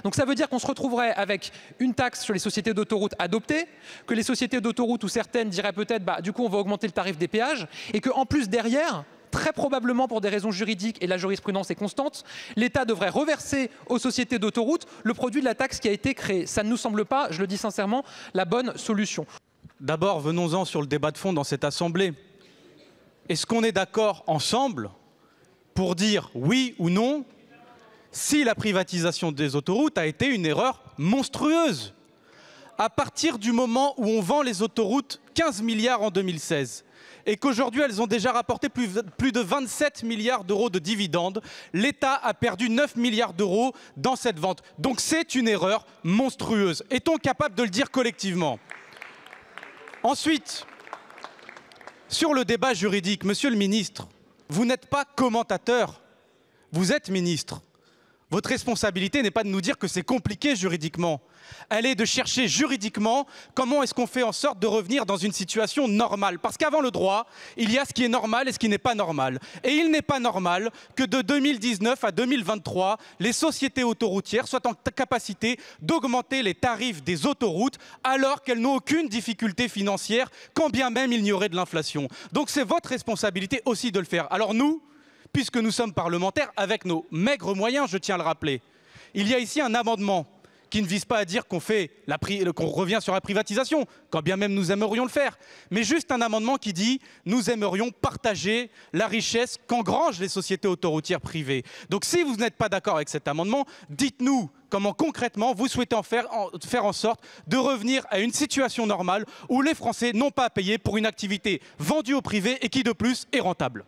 Donc ça veut dire qu'on se retrouverait avec une taxe sur les sociétés d'autoroutes adoptée, que les sociétés d'autoroutes ou certaines diraient peut-être du coup on va augmenter le tarif des péages, et qu'en plus derrière, très probablement pour des raisons juridiques, et la jurisprudence est constante, l'État devrait reverser aux sociétés d'autoroutes le produit de la taxe qui a été créée. Ça ne nous semble pas, je le dis sincèrement, la bonne solution. D'abord, venons-en sur le débat de fond dans cette Assemblée. Est-ce qu'on est d'accord ensemble pour dire oui ou non si la privatisation des autoroutes a été une erreur monstrueuse? À partir du moment où on vend les autoroutes 15 milliards en 2016 et qu'aujourd'hui elles ont déjà rapporté plus de 27 milliards d'euros de dividendes, l'État a perdu 9 milliards d'euros dans cette vente. Donc c'est une erreur monstrueuse. Est-on capable de le dire collectivement? Ensuite, sur le débat juridique, monsieur le ministre, vous n'êtes pas commentateur, vous êtes ministre. Votre responsabilité n'est pas de nous dire que c'est compliqué juridiquement. Elle est de chercher juridiquement comment est-ce qu'on fait en sorte de revenir dans une situation normale. Parce qu'avant le droit, il y a ce qui est normal et ce qui n'est pas normal. Et il n'est pas normal que de 2019 à 2023, les sociétés autoroutières soient en capacité d'augmenter les tarifs des autoroutes alors qu'elles n'ont aucune difficulté financière, quand bien même il y aurait de l'inflation. Donc c'est votre responsabilité aussi de le faire. Alors nous, puisque nous sommes parlementaires, avec nos maigres moyens, je tiens à le rappeler, il y a ici un amendement qui ne vise pas à dire qu'on revient sur la privatisation, quand bien même nous aimerions le faire, mais juste un amendement qui dit « nous aimerions partager la richesse qu'engrangent les sociétés autoroutières privées ». Donc si vous n'êtes pas d'accord avec cet amendement, dites-nous comment concrètement vous souhaitez faire en sorte de revenir à une situation normale où les Français n'ont pas à payer pour une activité vendue au privé et qui de plus est rentable.